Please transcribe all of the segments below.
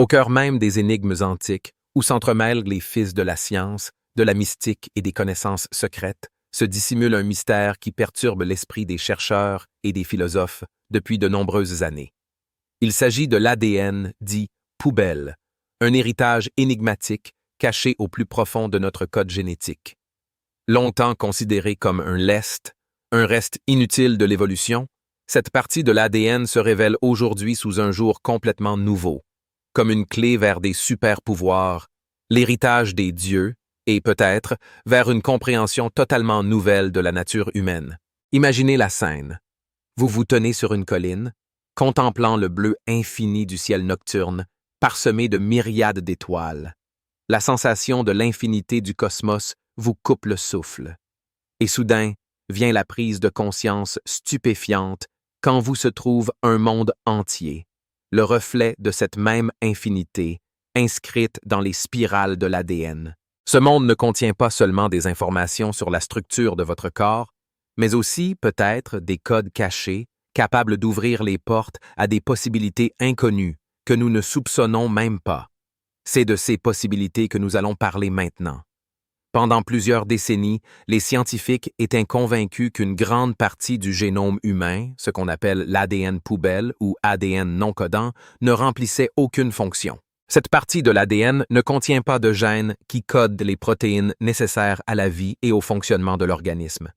Au cœur même des énigmes antiques, où s'entremêlent les fils de la science, de la mystique et des connaissances secrètes, se dissimule un mystère qui perturbe l'esprit des chercheurs et des philosophes depuis de nombreuses années. Il s'agit de l'ADN dit « poubelle », un héritage énigmatique caché au plus profond de notre code génétique. Longtemps considéré comme un lest, un reste inutile de l'évolution, cette partie de l'ADN se révèle aujourd'hui sous un jour complètement nouveau, comme une clé vers des super-pouvoirs, l'héritage des dieux, et peut-être vers une compréhension totalement nouvelle de la nature humaine. Imaginez la scène. Vous vous tenez sur une colline, contemplant le bleu infini du ciel nocturne, parsemé de myriades d'étoiles. La sensation de l'infinité du cosmos vous coupe le souffle. Et soudain, vient la prise de conscience stupéfiante qu'en vous se trouve un monde entier, le reflet de cette même infinité, inscrite dans les spirales de l'ADN. Ce monde ne contient pas seulement des informations sur la structure de votre corps, mais aussi, peut-être, des codes cachés, capables d'ouvrir les portes à des possibilités inconnues que nous ne soupçonnons même pas. C'est de ces possibilités que nous allons parler maintenant. Pendant plusieurs décennies, les scientifiques étaient convaincus qu'une grande partie du génome humain, ce qu'on appelle l'ADN poubelle ou ADN non codant, ne remplissait aucune fonction. Cette partie de l'ADN ne contient pas de gènes qui codent les protéines nécessaires à la vie et au fonctionnement de l'organisme.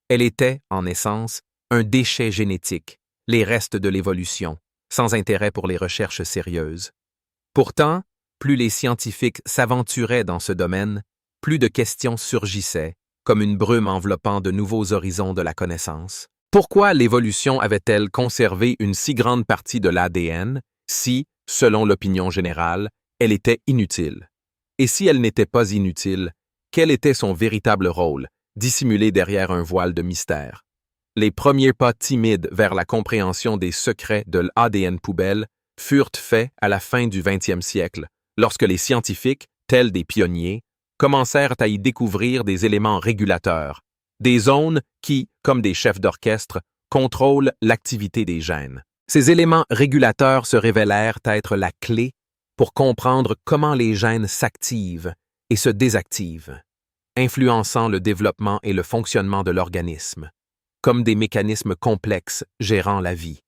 Elle était, en essence, un déchet génétique, les restes de l'évolution, sans intérêt pour les recherches sérieuses. Pourtant, plus les scientifiques s'aventuraient dans ce domaine, plus de questions surgissaient, comme une brume enveloppant de nouveaux horizons de la connaissance. Pourquoi l'évolution avait-elle conservé une si grande partie de l'ADN si, selon l'opinion générale, elle était inutile? Et si elle n'était pas inutile, quel était son véritable rôle, dissimulé derrière un voile de mystère? Les premiers pas timides vers la compréhension des secrets de l'ADN poubelle furent faits à la fin du 20e siècle, lorsque les scientifiques, tels des pionniers, commencèrent à y découvrir des éléments régulateurs, des zones qui, comme des chefs d'orchestre, contrôlent l'activité des gènes. Ces éléments régulateurs se révélèrent être la clé pour comprendre comment les gènes s'activent et se désactivent, influençant le développement et le fonctionnement de l'organisme, comme des mécanismes complexes gérant la vie.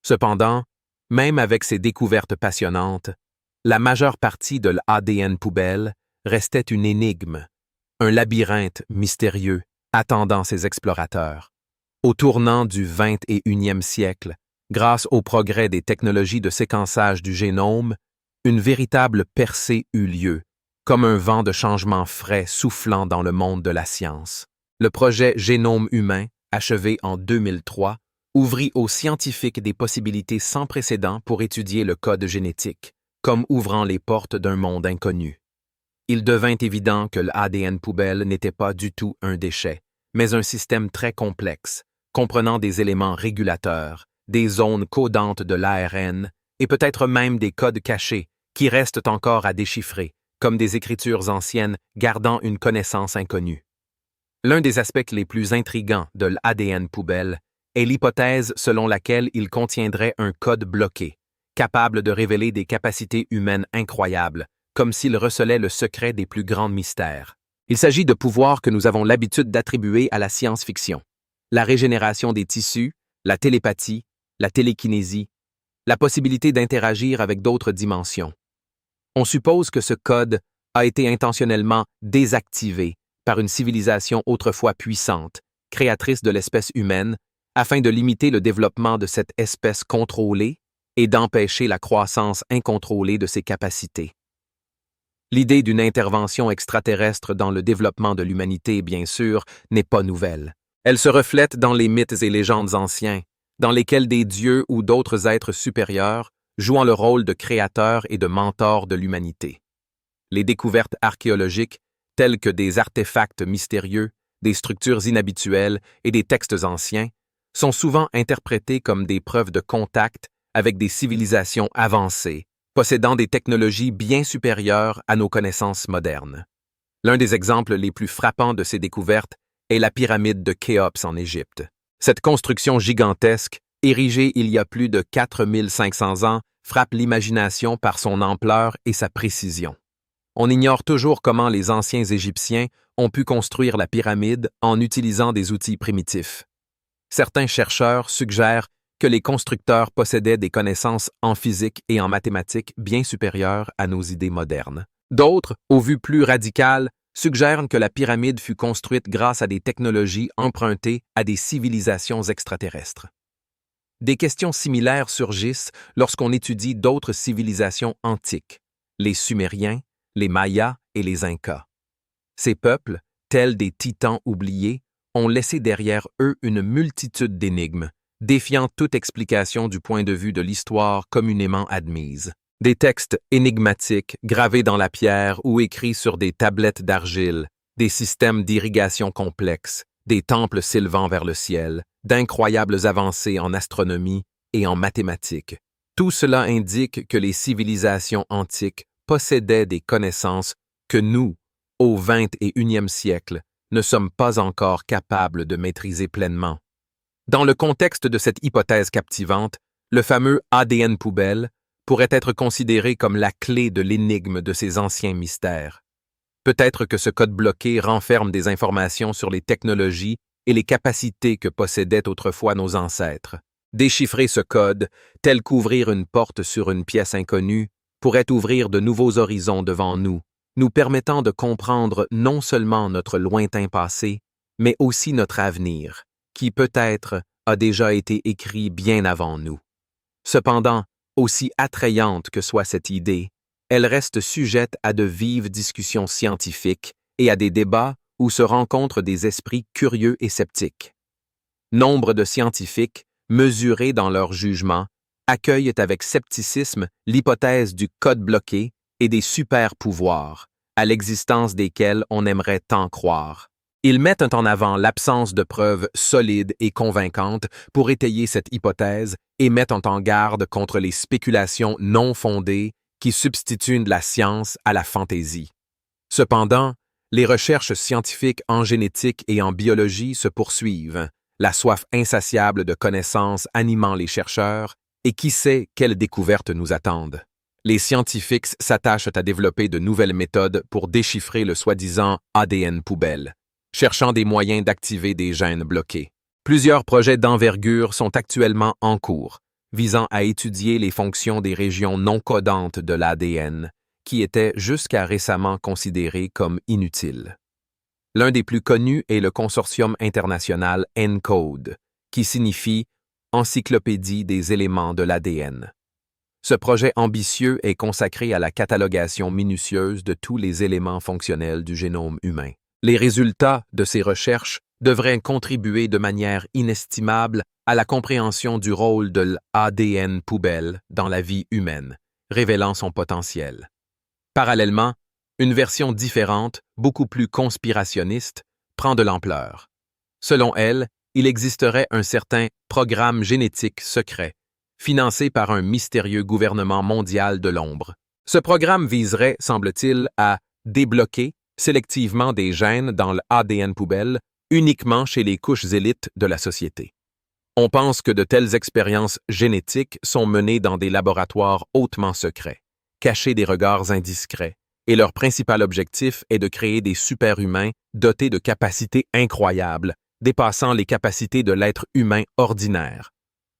Cependant, même avec ces découvertes passionnantes, la majeure partie de l'ADN poubelle restait une énigme, un labyrinthe mystérieux attendant ses explorateurs. Au tournant du 21e siècle, grâce au progrès des technologies de séquençage du génome, une véritable percée eut lieu, comme un vent de changement frais soufflant dans le monde de la science. Le projet Génome humain, achevé en 2003, ouvrit aux scientifiques des possibilités sans précédent pour étudier le code génétique, comme ouvrant les portes d'un monde inconnu. Il devint évident que l'ADN poubelle n'était pas du tout un déchet, mais un système très complexe, comprenant des éléments régulateurs, des zones codantes de l'ARN et peut-être même des codes cachés qui restent encore à déchiffrer, comme des écritures anciennes gardant une connaissance inconnue. L'un des aspects les plus intrigants de l'ADN poubelle est l'hypothèse selon laquelle il contiendrait un code bloqué, capable de révéler des capacités humaines incroyables, comme s'il recelait le secret des plus grands mystères. Il s'agit de pouvoirs que nous avons l'habitude d'attribuer à la science-fiction. La régénération des tissus, la télépathie, la télékinésie, la possibilité d'interagir avec d'autres dimensions. On suppose que ce code a été intentionnellement désactivé par une civilisation autrefois puissante, créatrice de l'espèce humaine, afin de limiter le développement de cette espèce contrôlée et d'empêcher la croissance incontrôlée de ses capacités. L'idée d'une intervention extraterrestre dans le développement de l'humanité, bien sûr, n'est pas nouvelle. Elle se reflète dans les mythes et légendes anciens, dans lesquels des dieux ou d'autres êtres supérieurs jouant le rôle de créateurs et de mentors de l'humanité. Les découvertes archéologiques, telles que des artefacts mystérieux, des structures inhabituelles et des textes anciens, sont souvent interprétées comme des preuves de contact avec des civilisations avancées, possédant des technologies bien supérieures à nos connaissances modernes. L'un des exemples les plus frappants de ces découvertes est la pyramide de Khéops en Égypte. Cette construction gigantesque, érigée il y a plus de 4500 ans, frappe l'imagination par son ampleur et sa précision. On ignore toujours comment les anciens Égyptiens ont pu construire la pyramide en utilisant des outils primitifs. Certains chercheurs suggèrent que les constructeurs possédaient des connaissances en physique et en mathématiques bien supérieures à nos idées modernes. D'autres, aux vues plus radicales, suggèrent que la pyramide fut construite grâce à des technologies empruntées à des civilisations extraterrestres. Des questions similaires surgissent lorsqu'on étudie d'autres civilisations antiques, les Sumériens, les Mayas et les Incas. Ces peuples, tels des titans oubliés, ont laissé derrière eux une multitude d'énigmes, défiant toute explication du point de vue de l'histoire communément admise. Des textes énigmatiques gravés dans la pierre ou écrits sur des tablettes d'argile, des systèmes d'irrigation complexes, des temples s'élevant vers le ciel, d'incroyables avancées en astronomie et en mathématiques. Tout cela indique que les civilisations antiques possédaient des connaissances que nous, au XXIe siècle, ne sommes pas encore capables de maîtriser pleinement. Dans le contexte de cette hypothèse captivante, le fameux ADN poubelle pourrait être considéré comme la clé de l'énigme de ces anciens mystères. Peut-être que ce code bloqué renferme des informations sur les technologies et les capacités que possédaient autrefois nos ancêtres. Déchiffrer ce code, tel qu'ouvrir une porte sur une pièce inconnue, pourrait ouvrir de nouveaux horizons devant nous, nous permettant de comprendre non seulement notre lointain passé, mais aussi notre avenir, qui peut-être a déjà été écrit bien avant nous. Cependant, aussi attrayante que soit cette idée, elle reste sujette à de vives discussions scientifiques et à des débats où se rencontrent des esprits curieux et sceptiques. Nombre de scientifiques, mesurés dans leur jugement, accueillent avec scepticisme l'hypothèse du code bloqué et des super-pouvoirs, à l'existence desquels on aimerait tant croire. Ils mettent en avant l'absence de preuves solides et convaincantes pour étayer cette hypothèse et mettent en garde contre les spéculations non fondées qui substituent la science à la fantaisie. Cependant, les recherches scientifiques en génétique et en biologie se poursuivent, la soif insatiable de connaissances animant les chercheurs, et qui sait quelles découvertes nous attendent. Les scientifiques s'attachent à développer de nouvelles méthodes pour déchiffrer le soi-disant ADN poubelle, cherchant des moyens d'activer des gènes bloqués. Plusieurs projets d'envergure sont actuellement en cours, visant à étudier les fonctions des régions non codantes de l'ADN, qui étaient jusqu'à récemment considérées comme inutiles. L'un des plus connus est le consortium international ENCODE, qui signifie Encyclopédie des éléments de l'ADN. Ce projet ambitieux est consacré à la catalogation minutieuse de tous les éléments fonctionnels du génome humain. Les résultats de ces recherches devraient contribuer de manière inestimable à la compréhension du rôle de l'ADN poubelle dans la vie humaine, révélant son potentiel. Parallèlement, une version différente, beaucoup plus conspirationniste, prend de l'ampleur. Selon elle, il existerait un certain programme génétique secret, financé par un mystérieux gouvernement mondial de l'ombre. Ce programme viserait, semble-t-il, à débloquer sélectivement des gènes dans l'ADN poubelle uniquement chez les couches élites de la société. On pense que de telles expériences génétiques sont menées dans des laboratoires hautement secrets, cachés des regards indiscrets, et leur principal objectif est de créer des super-humains dotés de capacités incroyables, dépassant les capacités de l'être humain ordinaire.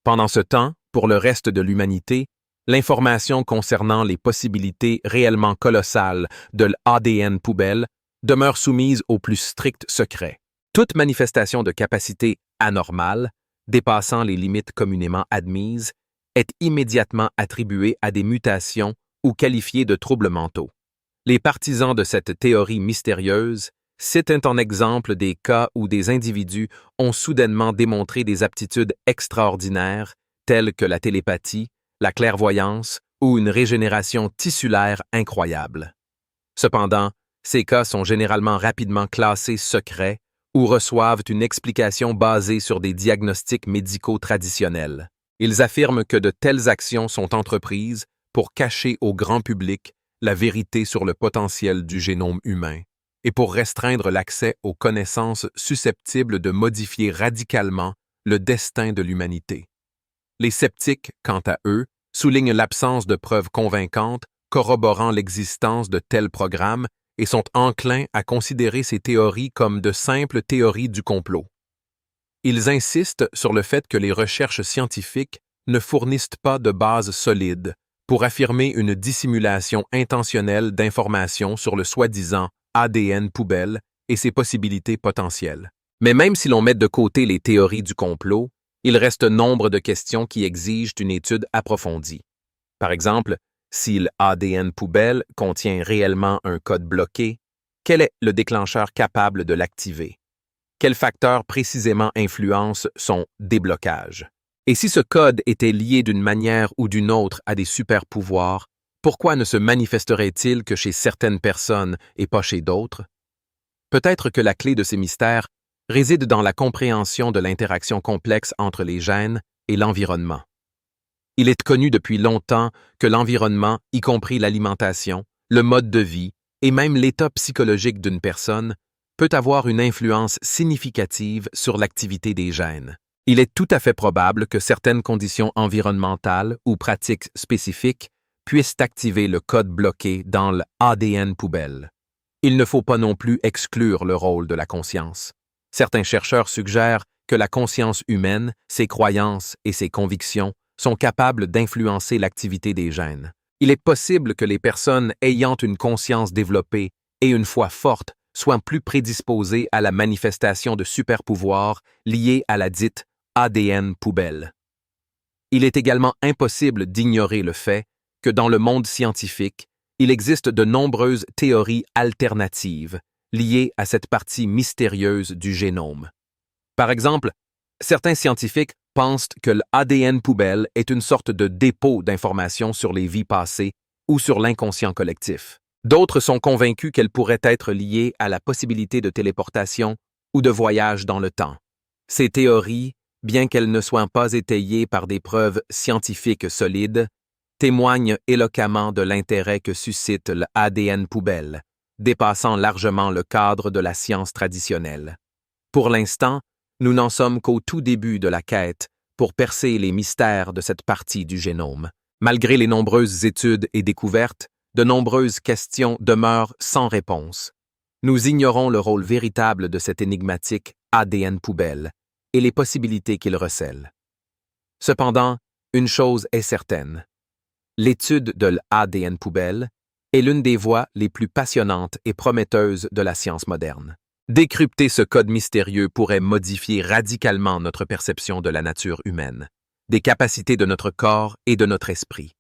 Pendant ce temps, pour le reste de l'humanité, l'information concernant les possibilités réellement colossales de l'ADN poubelle demeure soumise au plus strict secret. Toute manifestation de capacité anormale, dépassant les limites communément admises, est immédiatement attribuée à des mutations ou qualifiée de troubles mentaux. Les partisans de cette théorie mystérieuse citent en exemple des cas où des individus ont soudainement démontré des aptitudes extraordinaires telles que la télépathie, la clairvoyance ou une régénération tissulaire incroyable. Cependant, ces cas sont généralement rapidement classés secrets ou reçoivent une explication basée sur des diagnostics médicaux traditionnels. Ils affirment que de telles actions sont entreprises pour cacher au grand public la vérité sur le potentiel du génome humain et pour restreindre l'accès aux connaissances susceptibles de modifier radicalement le destin de l'humanité. Les sceptiques, quant à eux, soulignent l'absence de preuves convaincantes corroborant l'existence de tels programmes et sont enclins à considérer ces théories comme de simples théories du complot. Ils insistent sur le fait que les recherches scientifiques ne fournissent pas de base solide pour affirmer une dissimulation intentionnelle d'informations sur le soi-disant ADN poubelle et ses possibilités potentielles. Mais même si l'on met de côté les théories du complot, il reste nombre de questions qui exigent une étude approfondie. Par exemple, si l'ADN poubelle contient réellement un code bloqué, quel est le déclencheur capable de l'activer? Quels facteurs précisément influencent son déblocage? Et si ce code était lié d'une manière ou d'une autre à des super-pouvoirs, pourquoi ne se manifesterait-il que chez certaines personnes et pas chez d'autres? Peut-être que la clé de ces mystères réside dans la compréhension de l'interaction complexe entre les gènes et l'environnement. Il est connu depuis longtemps que l'environnement, y compris l'alimentation, le mode de vie et même l'état psychologique d'une personne, peut avoir une influence significative sur l'activité des gènes. Il est tout à fait probable que certaines conditions environnementales ou pratiques spécifiques puissent activer le code bloqué dans l'ADN poubelle. Il ne faut pas non plus exclure le rôle de la conscience. Certains chercheurs suggèrent que la conscience humaine, ses croyances et ses convictions sont capables d'influencer l'activité des gènes. Il est possible que les personnes ayant une conscience développée et une foi forte soient plus prédisposées à la manifestation de super-pouvoirs liés à la dite ADN poubelle. Il est également impossible d'ignorer le fait que dans le monde scientifique, il existe de nombreuses théories alternatives liées à cette partie mystérieuse du génome. Par exemple, certains scientifiques pensent que l'ADN poubelle est une sorte de dépôt d'informations sur les vies passées ou sur l'inconscient collectif. D'autres sont convaincus qu'elle pourrait être liée à la possibilité de téléportation ou de voyage dans le temps. Ces théories, bien qu'elles ne soient pas étayées par des preuves scientifiques solides, témoignent éloquemment de l'intérêt que suscite l'ADN poubelle, dépassant largement le cadre de la science traditionnelle. Pour l'instant, nous n'en sommes qu'au tout début de la quête pour percer les mystères de cette partie du génome. Malgré les nombreuses études et découvertes, de nombreuses questions demeurent sans réponse. Nous ignorons le rôle véritable de cet énigmatique ADN poubelle et les possibilités qu'il recèle. Cependant, une chose est certaine. L'étude de l'ADN poubelle est l'une des voies les plus passionnantes et prometteuses de la science moderne. Décrypter ce code mystérieux pourrait modifier radicalement notre perception de la nature humaine, des capacités de notre corps et de notre esprit.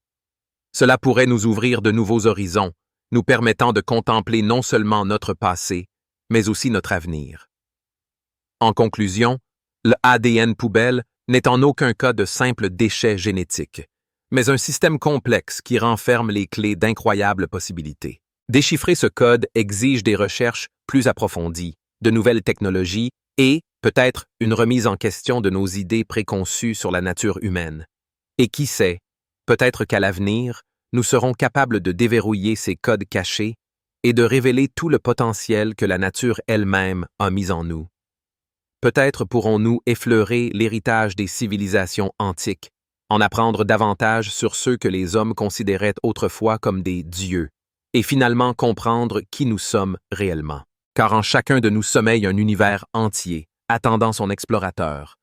Cela pourrait nous ouvrir de nouveaux horizons, nous permettant de contempler non seulement notre passé, mais aussi notre avenir. En conclusion, l'ADN poubelle n'est en aucun cas de simple déchet génétique, mais un système complexe qui renferme les clés d'incroyables possibilités. Déchiffrer ce code exige des recherches plus approfondies, de nouvelles technologies et, peut-être, une remise en question de nos idées préconçues sur la nature humaine. Et qui sait, peut-être qu'à l'avenir, nous serons capables de déverrouiller ces codes cachés et de révéler tout le potentiel que la nature elle-même a mis en nous. Peut-être pourrons-nous effleurer l'héritage des civilisations antiques, en apprendre davantage sur ceux que les hommes considéraient autrefois comme des dieux, et finalement comprendre qui nous sommes réellement. Car en chacun de nous sommeille un univers entier, attendant son explorateur.